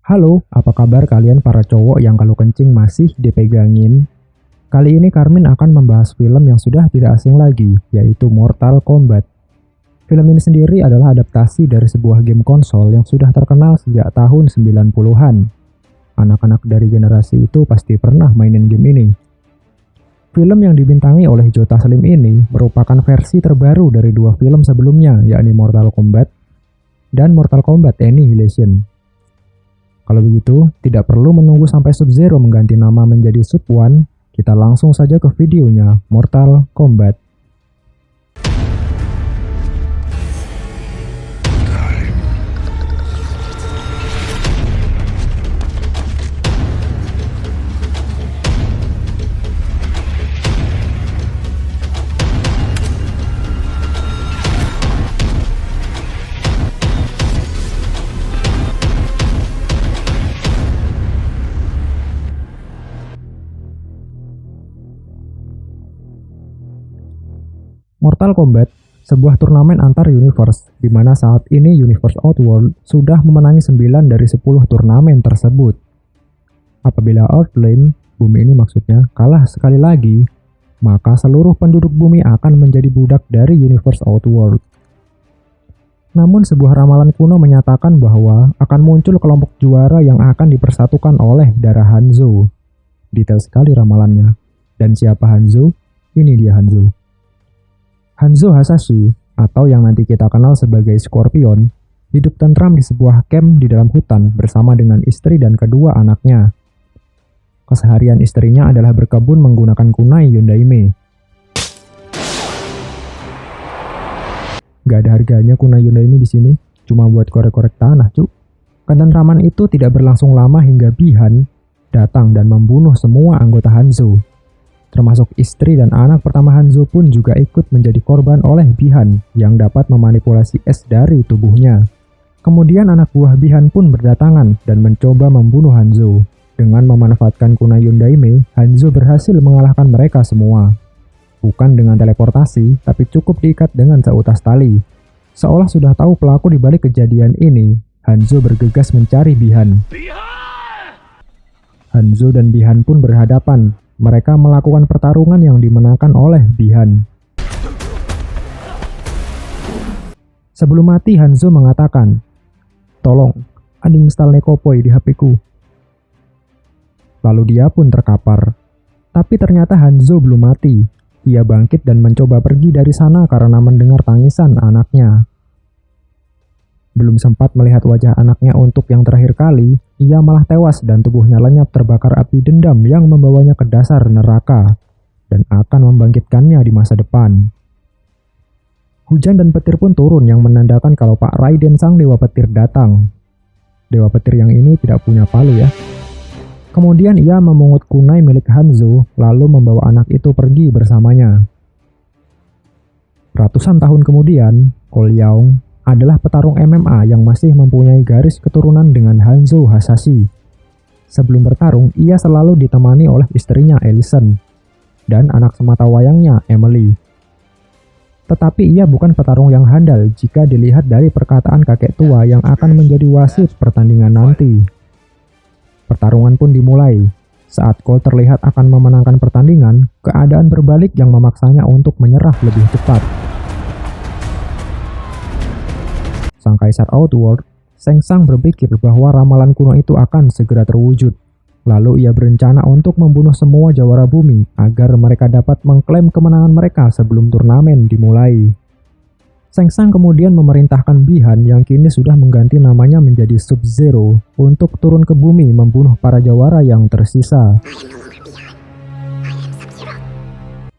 Halo, apa kabar kalian para cowok yang kalau kencing masih dipegangin? Kali ini Karmin akan membahas film yang sudah tidak asing lagi, yaitu Mortal Kombat. Film ini sendiri adalah adaptasi dari sebuah game konsol yang sudah terkenal sejak tahun 90-an. Anak-anak dari generasi itu pasti pernah mainin game ini. Film yang dibintangi oleh Joe Taslim ini merupakan versi terbaru dari dua film sebelumnya, yakni Mortal Kombat dan Mortal Kombat Annihilation. Kalau begitu, tidak perlu menunggu sampai Sub-Zero mengganti nama menjadi Sub-1, kita langsung saja ke videonya, Mortal Kombat. Mortal Kombat, sebuah turnamen antar universe, di mana saat ini Universe Outworld sudah memenangi 9 dari 10 turnamen tersebut. Apabila Earthlane, bumi ini maksudnya, kalah sekali lagi, maka seluruh penduduk bumi akan menjadi budak dari Universe Outworld. Namun sebuah ramalan kuno menyatakan bahwa akan muncul kelompok juara yang akan dipersatukan oleh darah Hanzo. Detail sekali ramalannya. Dan siapa Hanzo? Ini dia Hanzo. Hanzo Hasashi, atau yang nanti kita kenal sebagai Scorpion, hidup tentram di sebuah camp di dalam hutan bersama dengan istri dan kedua anaknya. Keseharian istrinya adalah berkebun menggunakan kunai Yondaime. Gak ada harganya kunai Yondaime di sini, cuma buat korek-korek tanah, cuk. Ketentraman itu tidak berlangsung lama hingga Bi-Han datang dan membunuh semua anggota Hanzo. Termasuk istri dan anak pertama Hanzo pun juga ikut menjadi korban oleh Bi-Han yang dapat memanipulasi es dari tubuhnya. Kemudian anak buah Bi-Han pun berdatangan dan mencoba membunuh Hanzo. Dengan memanfaatkan kunai Yondaime, Hanzo berhasil mengalahkan mereka semua. Bukan dengan teleportasi, tapi cukup diikat dengan seutas tali. Seolah sudah tahu pelaku di balik kejadian ini, Hanzo bergegas mencari Bi-Han. Hanzo dan Bi-Han pun berhadapan. Mereka melakukan pertarungan yang dimenangkan oleh Bi-Han. Sebelum mati, Hanzo mengatakan, "Tolong, uninstall Nekopoi di HP-ku." Lalu dia pun terkapar. Tapi ternyata Hanzo belum mati. Ia bangkit dan mencoba pergi dari sana karena mendengar tangisan anaknya. Belum sempat melihat wajah anaknya untuk yang terakhir kali, ia malah tewas dan tubuhnya lenyap terbakar api dendam yang membawanya ke dasar neraka dan akan membangkitkannya di masa depan. Hujan dan petir pun turun yang menandakan kalau Pak Raiden sang Dewa Petir datang. Dewa Petir yang ini tidak punya palu ya. Kemudian ia memungut kunai milik Hanzo lalu membawa anak itu pergi bersamanya. Ratusan tahun kemudian, Cole Young adalah petarung MMA yang masih mempunyai garis keturunan dengan Hanzo Hasashi. Sebelum bertarung, ia selalu ditemani oleh istrinya Allison dan anak semata wayangnya Emily. Tetapi ia bukan petarung yang handal jika dilihat dari perkataan kakek tua yang akan menjadi wasit pertandingan nanti. Pertarungan pun dimulai. Saat Cole terlihat akan memenangkan pertandingan, keadaan berbalik yang memaksanya untuk menyerah lebih cepat. Sang Kaisar Outworld, Shang Tsung berpikir bahwa ramalan kuno itu akan segera terwujud. Lalu ia berencana untuk membunuh semua jawara bumi agar mereka dapat mengklaim kemenangan mereka sebelum turnamen dimulai. Shang Tsung kemudian memerintahkan Bi-Han yang kini sudah mengganti namanya menjadi Sub-Zero untuk turun ke bumi membunuh para jawara yang tersisa.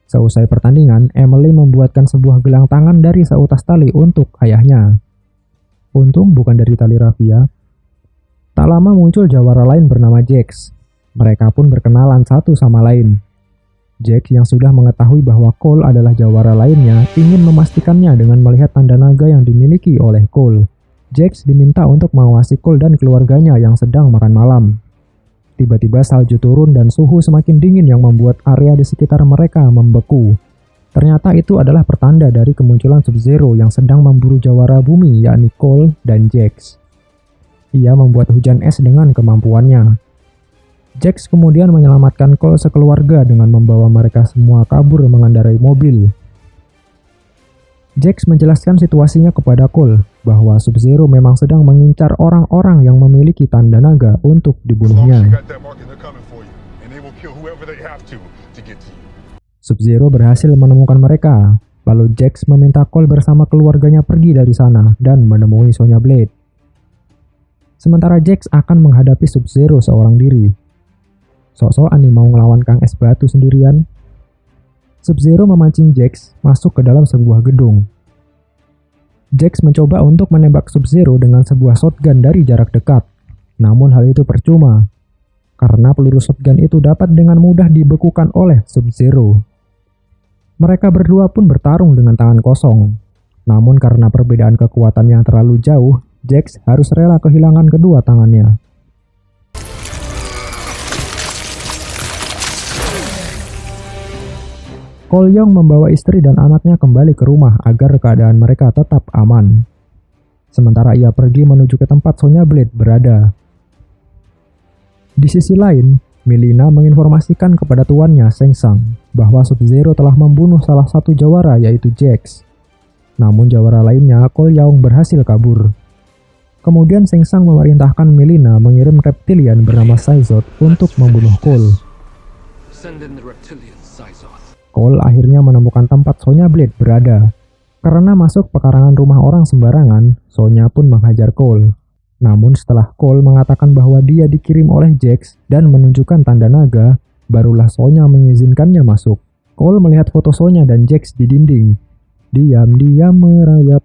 Seusai pertandingan, Emily membuatkan sebuah gelang tangan dari seutas tali untuk ayahnya. Untung bukan dari tali rafia. Tak lama muncul jawara lain bernama Jax. Mereka pun berkenalan satu sama lain. Jax yang sudah mengetahui bahwa Cole adalah jawara lainnya ingin memastikannya dengan melihat tanda naga yang dimiliki oleh Cole. Jax diminta untuk mengawasi Cole dan keluarganya yang sedang makan malam. Tiba-tiba salju turun dan suhu semakin dingin yang membuat area di sekitar mereka membeku. Ternyata itu adalah pertanda dari kemunculan Sub-Zero yang sedang memburu jawara bumi yakni Cole dan Jax. Ia membuat hujan es dengan kemampuannya. Jax kemudian menyelamatkan Cole sekeluarga dengan membawa mereka semua kabur mengendarai mobil. Jax menjelaskan situasinya kepada Cole bahwa Sub-Zero memang sedang mengincar orang-orang yang memiliki tanda naga untuk dibunuhnya. Sub-Zero berhasil menemukan mereka, lalu Jax meminta Cole bersama keluarganya pergi dari sana dan menemui Sonya Blade. Sementara Jax akan menghadapi Sub-Zero seorang diri. Sok-sokan nih mau ngelawan Kang Es Batu sendirian. Sub-Zero memancing Jax masuk ke dalam sebuah gedung. Jax mencoba untuk menembak Sub-Zero dengan sebuah shotgun dari jarak dekat. Namun hal itu percuma, karena peluru shotgun itu dapat dengan mudah dibekukan oleh Sub-Zero. Mereka berdua pun bertarung dengan tangan kosong. Namun karena perbedaan kekuatan yang terlalu jauh, Jax harus rela kehilangan kedua tangannya. Cole Young membawa istri dan anaknya kembali ke rumah agar keadaan mereka tetap aman. Sementara ia pergi menuju ke tempat Sonya Blade berada. Di sisi lain, Mileena menginformasikan kepada tuannya Shang Tsung bahwa Sub-Zero telah membunuh salah satu jawara yaitu Jax. Namun jawara lainnya, Cole Young berhasil kabur. Kemudian Shang Tsung memerintahkan Mileena mengirim reptilian bernama Syzoth untuk membunuh Cole. Cole akhirnya menemukan tempat Sonya Blade berada. Karena masuk pekarangan rumah orang sembarangan, Sonya pun menghajar Cole. Namun setelah Cole mengatakan bahwa dia dikirim oleh Jax dan menunjukkan tanda naga, barulah Sonya mengizinkannya masuk. Cole melihat foto Sonya dan Jax di dinding. Diam-diam merayap.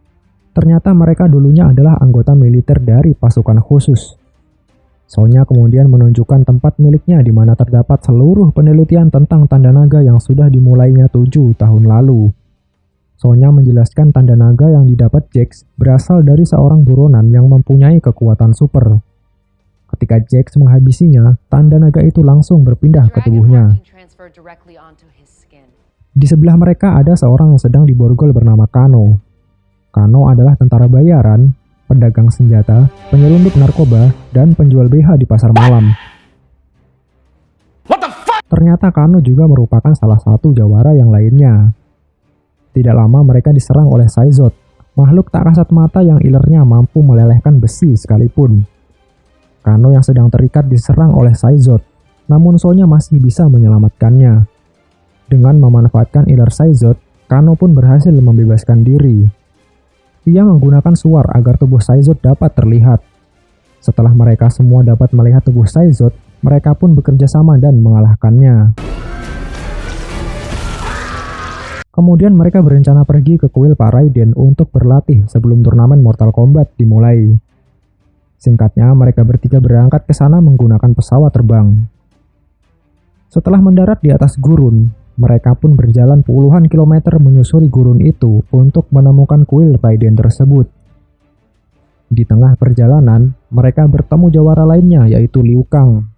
Ternyata mereka dulunya adalah anggota militer dari pasukan khusus. Sonya kemudian menunjukkan tempat miliknya di mana terdapat seluruh penelitian tentang tanda naga yang sudah dimulainya 7 tahun lalu. Sonya menjelaskan tanda naga yang didapat Jax berasal dari seorang buronan yang mempunyai kekuatan super. Ketika Jax menghabisinya, tanda naga itu langsung berpindah ke tubuhnya. Di sebelah mereka ada seorang yang sedang diborgol bernama Kano. Kano adalah tentara bayaran, pedagang senjata, penyelundup narkoba, dan penjual BH di pasar malam. Ternyata Kano juga merupakan salah satu jawara yang lainnya. Tidak lama mereka diserang oleh Syzoth, makhluk tak kasat mata yang ilernya mampu melelehkan besi sekalipun. Kano yang sedang terikat diserang oleh Syzoth, namun Sonya masih bisa menyelamatkannya. Dengan memanfaatkan iler Syzoth, Kano pun berhasil membebaskan diri. Ia menggunakan suar agar tubuh Syzoth dapat terlihat. Setelah mereka semua dapat melihat tubuh Syzoth, mereka pun bekerja sama dan mengalahkannya. Kemudian mereka berencana pergi ke kuil Pak Raiden untuk berlatih sebelum turnamen Mortal Kombat dimulai. Singkatnya, mereka bertiga berangkat ke sana menggunakan pesawat terbang. Setelah mendarat di atas gurun, mereka pun berjalan puluhan kilometer menyusuri gurun itu untuk menemukan kuil Raiden tersebut. Di tengah perjalanan, mereka bertemu jawara lainnya yaitu Liu Kang.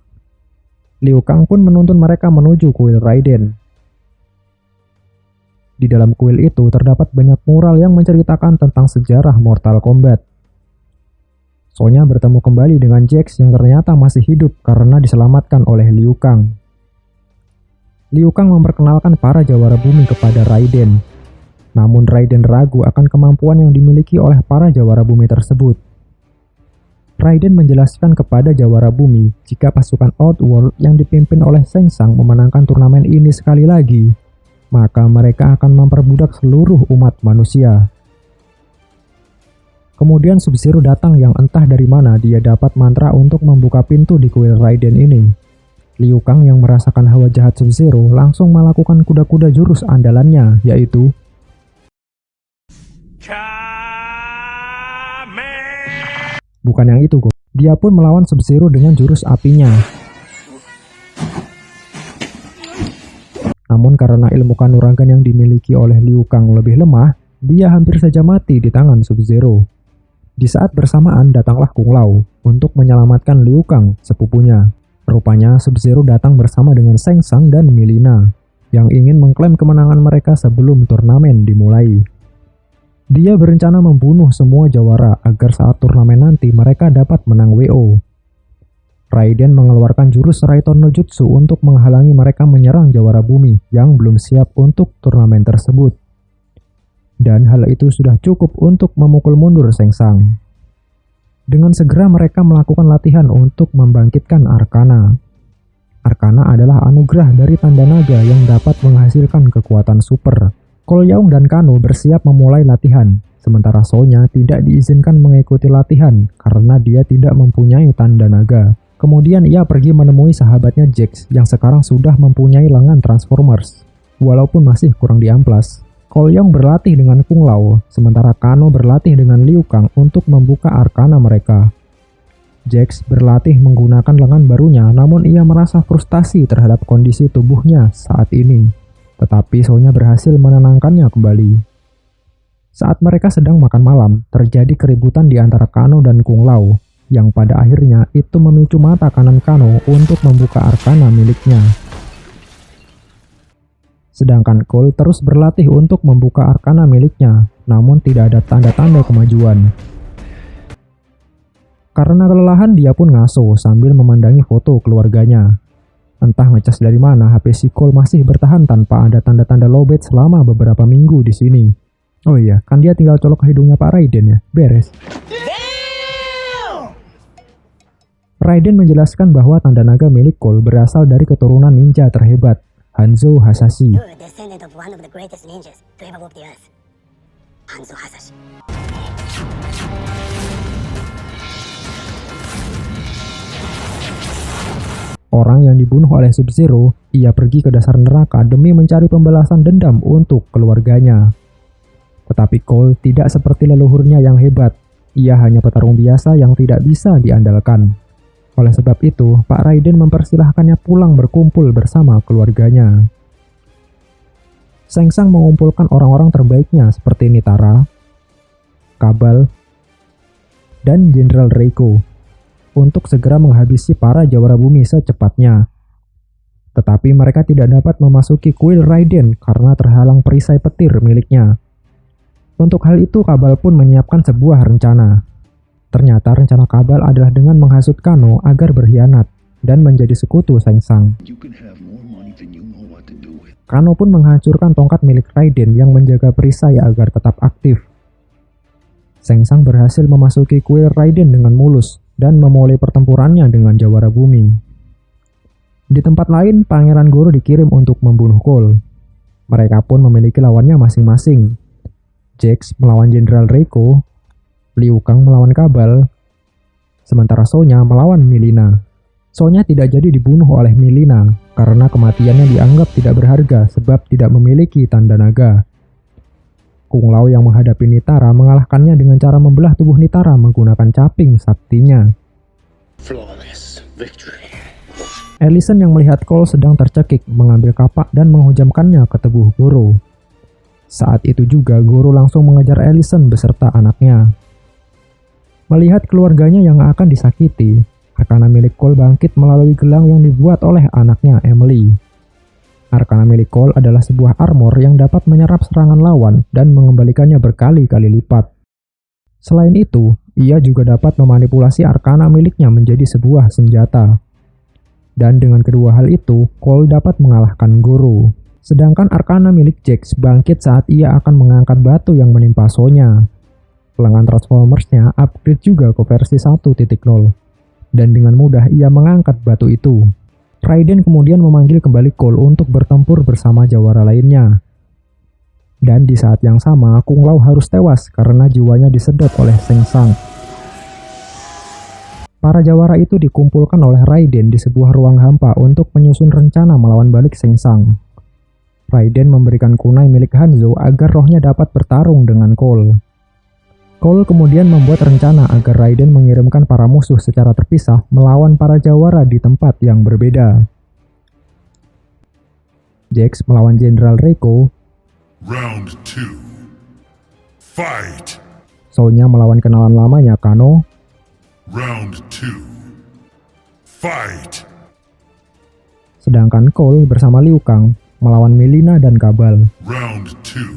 Liu Kang pun menuntun mereka menuju kuil Raiden. Di dalam kuil itu terdapat banyak mural yang menceritakan tentang sejarah Mortal Kombat. Sonya bertemu kembali dengan Jax yang ternyata masih hidup karena diselamatkan oleh Liu Kang. Liu Kang memperkenalkan para jawara bumi kepada Raiden. Namun Raiden ragu akan kemampuan yang dimiliki oleh para jawara bumi tersebut. Raiden menjelaskan kepada jawara bumi jika pasukan Outworld yang dipimpin oleh Shang Tsung memenangkan turnamen ini sekali lagi, maka mereka akan memperbudak seluruh umat manusia. Kemudian Sub-Zero datang yang entah dari mana dia dapat mantra untuk membuka pintu di kuil Raiden ini. Liu Kang yang merasakan hawa jahat Sub-Zero langsung melakukan kuda-kuda jurus andalannya, yaitu bukan yang itu kok. Dia pun melawan Sub-Zero dengan jurus apinya. Namun karena ilmu kanuragan yang dimiliki oleh Liu Kang lebih lemah, dia hampir saja mati di tangan Sub-Zero. Di saat bersamaan datanglah Kung Lao untuk menyelamatkan Liu Kang, sepupunya. Rupanya Sub-Zero datang bersama dengan Shang Tsung dan Mileena yang ingin mengklaim kemenangan mereka sebelum turnamen dimulai. Dia berencana membunuh semua jawara agar saat turnamen nanti mereka dapat menang WO. Raiden mengeluarkan jurus Raito no Jutsu untuk menghalangi mereka menyerang jawara bumi yang belum siap untuk turnamen tersebut. Dan hal itu sudah cukup untuk memukul mundur Sengsang. Dengan segera mereka melakukan latihan untuk membangkitkan Arcana. Arcana adalah anugerah dari tanda naga yang dapat menghasilkan kekuatan super. Cole Young dan Kano bersiap memulai latihan, sementara Sonya tidak diizinkan mengikuti latihan karena dia tidak mempunyai tanda naga. Kemudian ia pergi menemui sahabatnya Jax yang sekarang sudah mempunyai lengan Transformers. Walaupun masih kurang diamplas, Cole Young berlatih dengan Kung Lao, sementara Kano berlatih dengan Liu Kang untuk membuka Arcana mereka. Jax berlatih menggunakan lengan barunya, namun ia merasa frustasi terhadap kondisi tubuhnya saat ini. Tetapi Sonya berhasil menenangkannya kembali. Saat mereka sedang makan malam, terjadi keributan di antara Kano dan Kung Lao, yang pada akhirnya itu memicu mata kanan Kano untuk membuka Arcana miliknya. Sedangkan Cole terus berlatih untuk membuka Arcana miliknya, namun tidak ada tanda-tanda kemajuan. Karena kelelahan, dia pun ngaso sambil memandangi foto keluarganya. Entah ngecas dari mana, HP si Cole masih bertahan tanpa ada tanda-tanda lowbat selama beberapa minggu di sini. Oh iya, kan dia tinggal colok hidungnya Pak Raiden ya, beres. Raiden menjelaskan bahwa tanda naga milik Cole berasal dari keturunan ninja terhebat, Hanzo Hasashi. Orang yang dibunuh oleh Sub-Zero, ia pergi ke dasar neraka demi mencari pembalasan dendam untuk keluarganya. Tetapi Cole tidak seperti leluhurnya yang hebat, ia hanya petarung biasa yang tidak bisa diandalkan. Oleh sebab itu, Pak Raiden mempersilahkannya pulang berkumpul bersama keluarganya. Sengsang mengumpulkan orang-orang terbaiknya seperti Nitara, Kabal, dan Jenderal Reiko untuk segera menghabisi para jawara bumi secepatnya. Tetapi mereka tidak dapat memasuki kuil Raiden karena terhalang perisai petir miliknya. Untuk hal itu Kabal pun menyiapkan sebuah rencana. Ternyata rencana Kabal adalah dengan menghasut Kano agar berkhianat dan menjadi sekutu Sengsang. Kano pun menghancurkan tongkat milik Raiden yang menjaga perisai agar tetap aktif. Sengsang berhasil memasuki kuil Raiden dengan mulus dan memulai pertempurannya dengan jawara bumi. Di tempat lain, Pangeran Goro dikirim untuk membunuh Cole. Mereka pun memiliki lawannya masing-masing. Jax melawan Jenderal Reiko, Liu Kang melawan Kabal, sementara Sonya melawan Mileena. Sonya tidak jadi dibunuh oleh Mileena karena kematiannya dianggap tidak berharga sebab tidak memiliki tanda naga. Kung Lao yang menghadapi Nitara mengalahkannya dengan cara membelah tubuh Nitara menggunakan caping saktinya. Ellison yang melihat Cole sedang tercekik mengambil kapak dan menghujamkannya ke tubuh Goro. Saat itu juga Goro langsung mengejar Ellison beserta anaknya. Melihat keluarganya yang akan disakiti, Arcana milik Cole bangkit melalui gelang yang dibuat oleh anaknya Emily. Arcana milik Cole adalah sebuah armor yang dapat menyerap serangan lawan dan mengembalikannya berkali-kali lipat. Selain itu, ia juga dapat memanipulasi Arcana miliknya menjadi sebuah senjata. Dan dengan kedua hal itu, Cole dapat mengalahkan Goro. Sedangkan Arcana milik Jax bangkit saat ia akan mengangkat batu yang menimpa Sonya. Lengan Transformers-nya upgrade juga ke versi 1.0. Dan dengan mudah ia mengangkat batu itu. Raiden kemudian memanggil kembali Cole untuk bertempur bersama jawara lainnya. Dan di saat yang sama, Kung Lao harus tewas karena jiwanya disedot oleh Sengsang. Para jawara itu dikumpulkan oleh Raiden di sebuah ruang hampa untuk menyusun rencana melawan balik Sengsang. Raiden memberikan kunai milik Hanzo agar rohnya dapat bertarung dengan Cole. Cole kemudian membuat rencana agar Raiden mengirimkan para musuh secara terpisah melawan para jawara di tempat yang berbeda. Jax melawan Jenderal Reiko. Round 2. Fight. Sonya melawan kenalan lamanya Kano. Round 2. Fight. Sedangkan Cole bersama Liu Kang melawan Mileena dan Kabal. Round 2.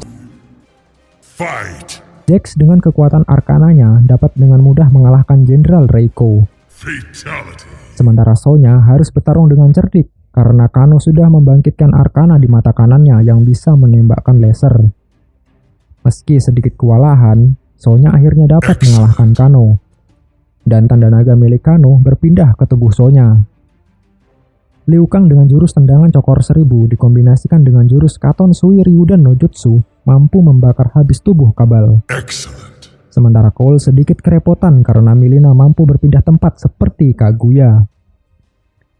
Fight. Jax dengan kekuatan arkananya dapat dengan mudah mengalahkan Jenderal Reiko. Fatality. Sementara Sonya harus bertarung dengan cerdik karena Kano sudah membangkitkan arkana di mata kanannya yang bisa menembakkan laser. Meski sedikit kewalahan, Sonya akhirnya dapat mengalahkan Kano. Dan tanda naga milik Kano berpindah ke tubuh Sonya. Liu Kang dengan jurus tendangan cokor 1000 dikombinasikan dengan jurus Katon Sui Ryudan no Jutsu mampu membakar habis tubuh Kabal. Excellent. Sementara Cole sedikit kerepotan karena Mileena mampu berpindah tempat seperti Kaguya.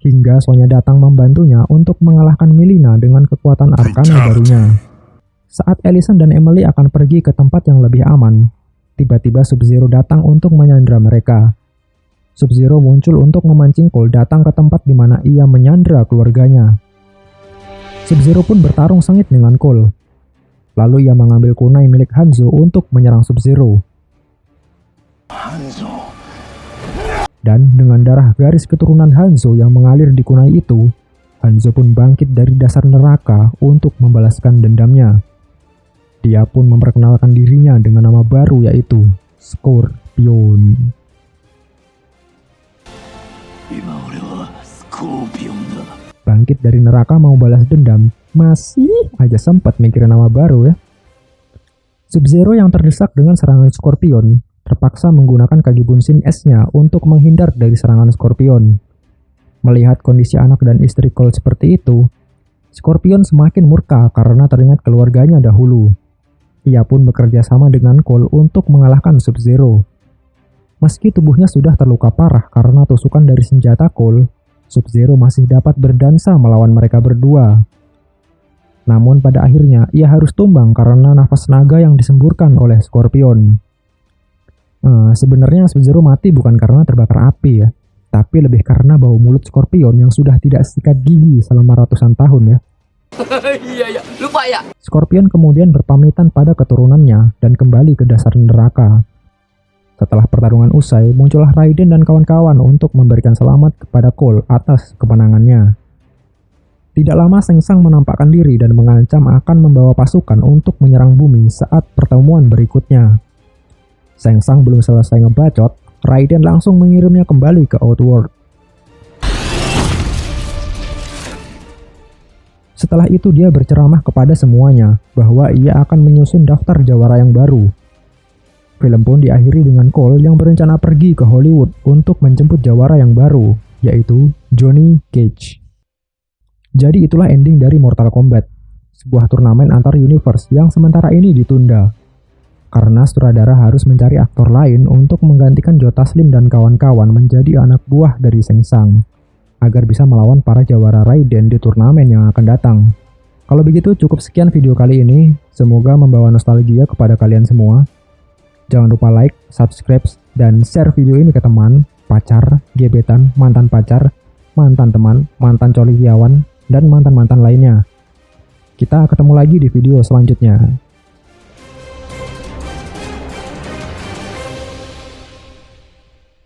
Hingga Sonya datang membantunya untuk mengalahkan Mileena dengan kekuatan arkana barunya. Saat Allison dan Emily akan pergi ke tempat yang lebih aman, tiba-tiba Sub-Zero datang untuk menyandra mereka. Sub-Zero muncul untuk memancing Cole datang ke tempat di mana ia menyandra keluarganya. Sub-Zero pun bertarung sengit dengan Cole. Lalu ia mengambil kunai milik Hanzo untuk menyerang Sub-Zero. Dan dengan darah garis keturunan Hanzo yang mengalir di kunai itu, Hanzo pun bangkit dari dasar neraka untuk membalaskan dendamnya. Dia pun memperkenalkan dirinya dengan nama baru yaitu Scorpion. Bangkit dari neraka mau balas dendam, masih aja sempat mikirin nama baru ya. Sub-Zero yang terdesak dengan serangan Scorpion terpaksa menggunakan kaki bunsin S-nya untuk menghindar dari serangan Scorpion. Melihat kondisi anak dan istri Cole seperti itu, Scorpion semakin murka karena teringat keluarganya dahulu. Ia pun bekerja sama dengan Cole untuk mengalahkan Sub-Zero. Meski tubuhnya sudah terluka parah karena tusukan dari senjata Cole, Sub-Zero masih dapat berdansa melawan mereka berdua. Namun pada akhirnya ia harus tumbang karena nafas naga yang disemburkan oleh Scorpion. Sebenarnya Sub-Zero mati bukan karena terbakar api ya, tapi lebih karena bau mulut Scorpion yang sudah tidak sikat gigi selama ratusan tahun ya. Iya, lupa ya. Scorpion kemudian berpamitan pada keturunannya dan kembali ke dasar neraka. Setelah pertarungan usai, muncullah Raiden dan kawan-kawan untuk memberikan selamat kepada Cole atas kemenangannya. Tidak lama Shang Tsung menampakkan diri dan mengancam akan membawa pasukan untuk menyerang bumi saat pertemuan berikutnya. Shang Tsung belum selesai ngebacot, Raiden langsung mengirimnya kembali ke Outworld. Setelah itu dia berceramah kepada semuanya bahwa ia akan menyusun daftar jawara yang baru. Film pun diakhiri dengan Cole yang berencana pergi ke Hollywood untuk menjemput jawara yang baru, yaitu Johnny Cage. Jadi itulah ending dari Mortal Kombat, sebuah turnamen antar universe yang sementara ini ditunda. Karena sutradara harus mencari aktor lain untuk menggantikan Joe Taslim dan kawan-kawan menjadi anak buah dari Shang Tsung, agar bisa melawan para jawara Raiden di turnamen yang akan datang. Kalau begitu cukup sekian video kali ini, semoga membawa nostalgia kepada kalian semua. Jangan lupa like, subscribe, dan share video ini ke teman, pacar, gebetan, mantan pacar, mantan teman, mantan colikiawan, dan mantan-mantan lainnya. Kita ketemu lagi di video selanjutnya.